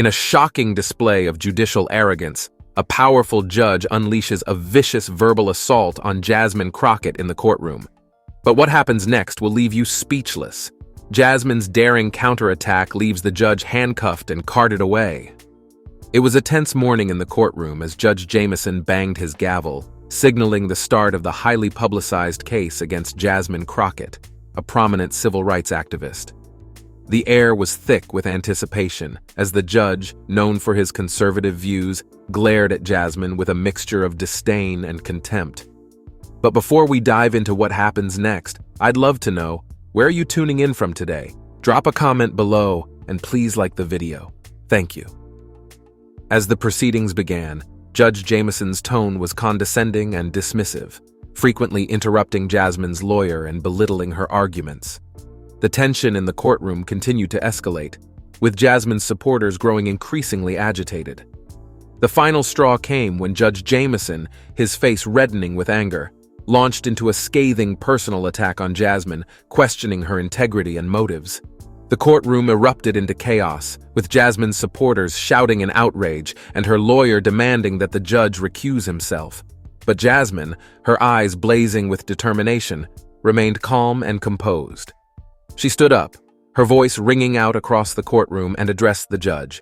In a shocking display of judicial arrogance, a powerful judge unleashes a vicious verbal assault on Jasmine Crockett in the courtroom. But what happens next will leave you speechless. Jasmine's daring counterattack leaves the judge handcuffed and carted away. It was a tense morning in the courtroom as Judge Jamison banged his gavel, signaling the start of the highly publicized case against Jasmine Crockett, a prominent civil rights activist. The air was thick with anticipation as the judge, known for his conservative views, glared at Jasmine with a mixture of disdain and contempt. But before we dive into what happens next, I'd love to know, where are you tuning in from today? Drop a comment below and please like the video. Thank you. As the proceedings began, Judge Jamison's tone was condescending and dismissive, frequently interrupting Jasmine's lawyer and belittling her arguments. The tension in the courtroom continued to escalate, with Jasmine's supporters growing increasingly agitated. The final straw came when Judge Jamison, his face reddening with anger, launched into a scathing personal attack on Jasmine, questioning her integrity and motives. The courtroom erupted into chaos, with Jasmine's supporters shouting in outrage and her lawyer demanding that the judge recuse himself. But Jasmine, her eyes blazing with determination, remained calm and composed. She stood up, her voice ringing out across the courtroom, and addressed the judge.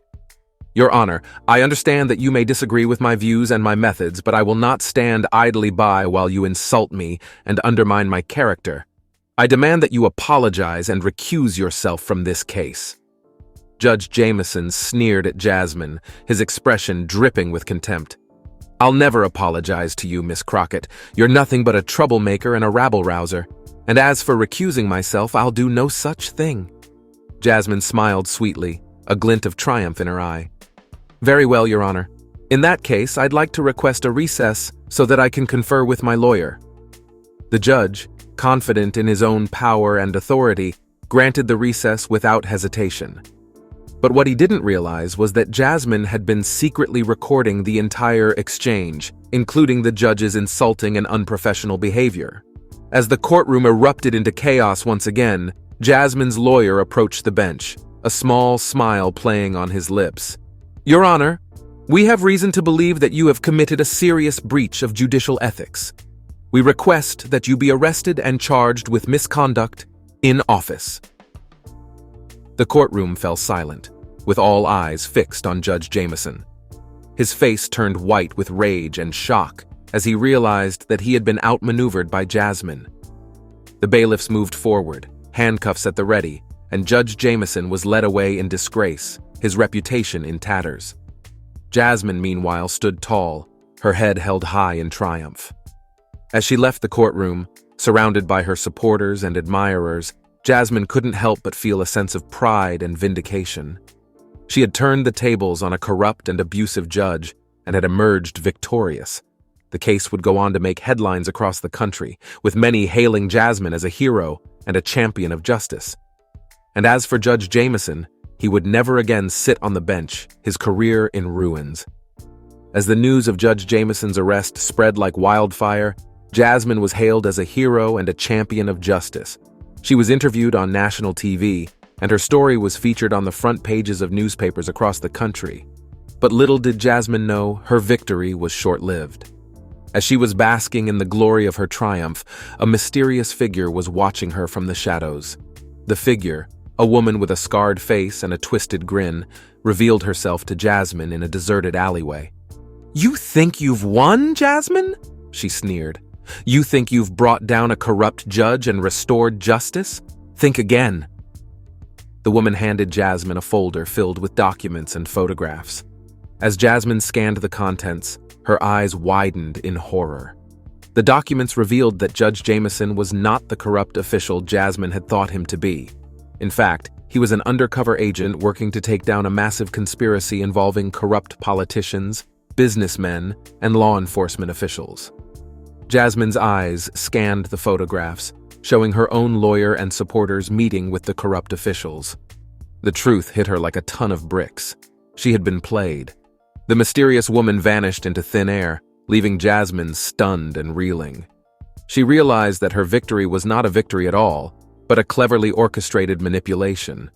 "Your Honor, I understand that you may disagree with my views and my methods, but I will not stand idly by while you insult me and undermine my character. I demand that you apologize and recuse yourself from this case." Judge Jamison sneered at Jasmine, his expression dripping with contempt. "I'll never apologize to you, Miss Crockett. You're nothing but a troublemaker and a rabble-rouser. And as for recusing myself, I'll do no such thing." Jasmine smiled sweetly, a glint of triumph in her eye. "Very well, Your Honor. In that case, I'd like to request a recess so that I can confer with my lawyer." The judge, confident in his own power and authority, granted the recess without hesitation. But what he didn't realize was that Jasmine had been secretly recording the entire exchange, including the judge's insulting and unprofessional behavior. As the courtroom erupted into chaos once again, Jasmine's lawyer approached the bench, a small smile playing on his lips. "Your Honor, we have reason to believe that you have committed a serious breach of judicial ethics. We request that you be arrested and charged with misconduct in office." The courtroom fell silent, with all eyes fixed on Judge Jamison. His face turned white with rage and shock as he realized that he had been outmaneuvered by Jasmine. The bailiffs moved forward, handcuffs at the ready, and Judge Jamison was led away in disgrace, his reputation in tatters. Jasmine, meanwhile, stood tall, her head held high in triumph. As she left the courtroom, surrounded by her supporters and admirers, Jasmine couldn't help but feel a sense of pride and vindication. She had turned the tables on a corrupt and abusive judge and had emerged victorious. The case would go on to make headlines across the country, with many hailing Jasmine as a hero and a champion of justice. And as for Judge Jamison, he would never again sit on the bench, his career in ruins. As the news of Judge Jamison's arrest spread like wildfire, Jasmine was hailed as a hero and a champion of justice. She was interviewed on national TV, and her story was featured on the front pages of newspapers across the country. But little did Jasmine know her victory was short-lived. As she was basking in the glory of her triumph, a mysterious figure was watching her from the shadows. The figure, a woman with a scarred face and a twisted grin, revealed herself to Jasmine in a deserted alleyway. "You think you've won, Jasmine?" she sneered. "You think you've brought down a corrupt judge and restored justice? Think again." The woman handed Jasmine a folder filled with documents and photographs. As Jasmine scanned the contents, her eyes widened in horror. The documents revealed that Judge Jamison was not the corrupt official Jasmine had thought him to be. In fact, he was an undercover agent working to take down a massive conspiracy involving corrupt politicians, businessmen, and law enforcement officials. Jasmine's eyes scanned the photographs, showing her own lawyer and supporters meeting with the corrupt officials. The truth hit her like a ton of bricks. She had been played. The mysterious woman vanished into thin air, leaving Jasmine stunned and reeling. She realized that her victory was not a victory at all, but a cleverly orchestrated manipulation.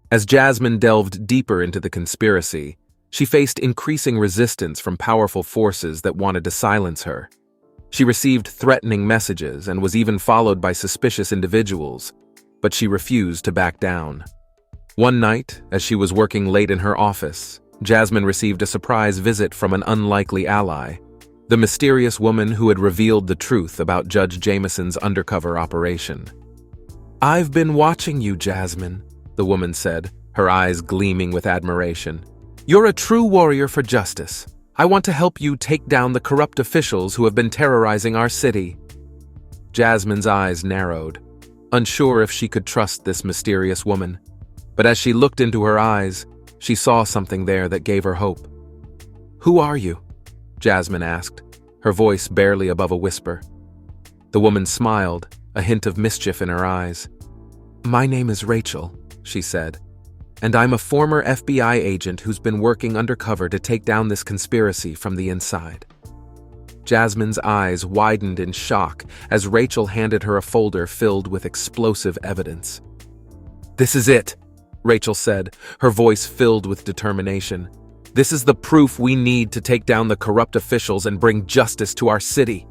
As Jasmine delved deeper into the conspiracy, she faced increasing resistance from powerful forces that wanted to silence her. She received threatening messages and was even followed by suspicious individuals, but she refused to back down. One night, as she was working late in her office, Jasmine received a surprise visit from an unlikely ally, the mysterious woman who had revealed the truth about Judge Jameson's undercover operation. "I've been watching you, Jasmine," the woman said, her eyes gleaming with admiration. "You're a true warrior for justice. I want to help you take down the corrupt officials who have been terrorizing our city." Jasmine's eyes narrowed, unsure if she could trust this mysterious woman. But as she looked into her eyes, she saw something there that gave her hope. "Who are you?" Jasmine asked, her voice barely above a whisper. The woman smiled, a hint of mischief in her eyes. "My name is Rachel," she said, "and I'm a former FBI agent who's been working undercover to take down this conspiracy from the inside." Jasmine's eyes widened in shock as Rachel handed her a folder filled with explosive evidence. "This is it," Rachel said, her voice filled with determination. "This is the proof we need to take down the corrupt officials and bring justice to our city."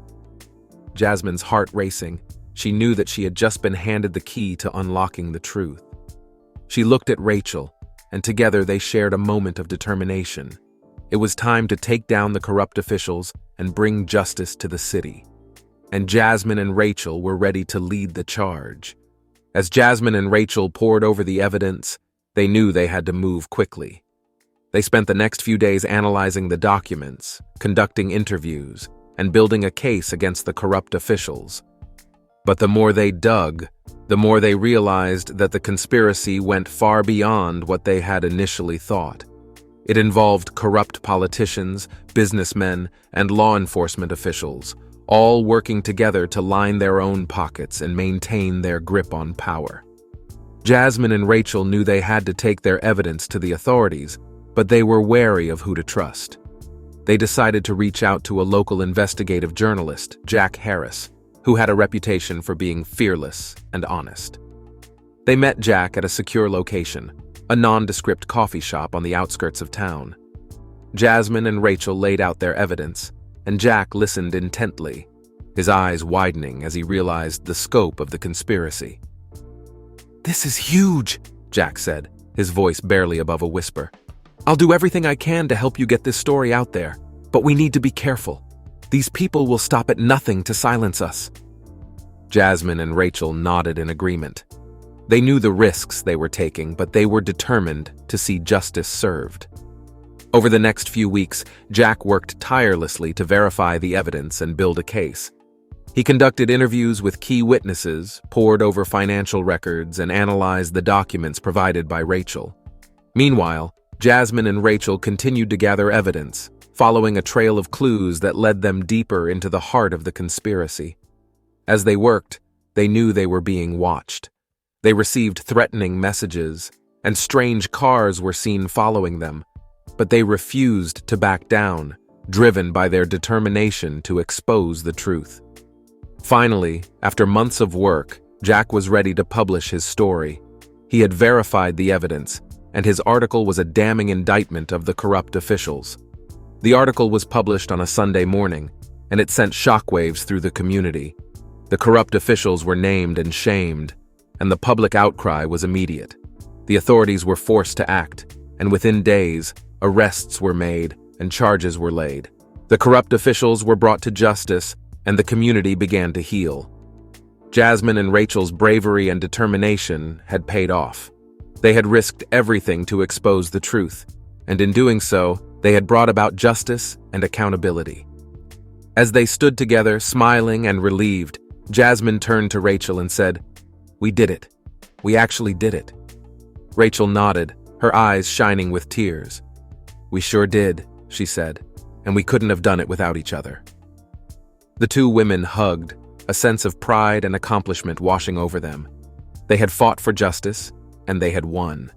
Jasmine's heart racing. She knew that she had just been handed the key to unlocking the truth. She looked at Rachel, and together they shared a moment of determination. It was time to take down the corrupt officials and bring justice to the city. And Jasmine and Rachel were ready to lead the charge. As Jasmine and Rachel pored over the evidence, they knew they had to move quickly. They spent the next few days analyzing the documents, conducting interviews, and building a case against the corrupt officials. But the more they dug, the more they realized that the conspiracy went far beyond what they had initially thought. It involved corrupt politicians, businessmen, and law enforcement officials, all working together to line their own pockets and maintain their grip on power. Jasmine and Rachel knew they had to take their evidence to the authorities, but they were wary of who to trust. They decided to reach out to a local investigative journalist, Jack Harris, who had a reputation for being fearless and honest. They met Jack at a secure location, a nondescript coffee shop on the outskirts of town. Jasmine and Rachel laid out their evidence, and Jack listened intently, his eyes widening as he realized the scope of the conspiracy. "This is huge," Jack said, his voice barely above a whisper. "I'll do everything I can to help you get this story out there, but we need to be careful. These people will stop at nothing to silence us." Jasmine and Rachel nodded in agreement. They knew the risks they were taking, but they were determined to see justice served. Over the next few weeks, Jack worked tirelessly to verify the evidence and build a case. He conducted interviews with key witnesses, pored over financial records, and analyzed the documents provided by Rachel. Meanwhile, Jasmine and Rachel continued to gather evidence, following a trail of clues that led them deeper into the heart of the conspiracy. As they worked, they knew they were being watched. They received threatening messages, and strange cars were seen following them, but they refused to back down, driven by their determination to expose the truth. Finally, after months of work, Jack was ready to publish his story. He had verified the evidence, and his article was a damning indictment of the corrupt officials. The article was published on a Sunday morning, and it sent shockwaves through the community. The corrupt officials were named and shamed, and the public outcry was immediate. The authorities were forced to act, and within days, arrests were made and charges were laid. The corrupt officials were brought to justice, and the community began to heal. Jasmine and Rachel's bravery and determination had paid off. They had risked everything to expose the truth, and in doing so, they had brought about justice and accountability. As they stood together, smiling and relieved, Jasmine turned to Rachel and said, "We did it. We actually did it." Rachel nodded, her eyes shining with tears. "We sure did," she said, "and we couldn't have done it without each other." The two women hugged, a sense of pride and accomplishment washing over them. They had fought for justice, and they had won.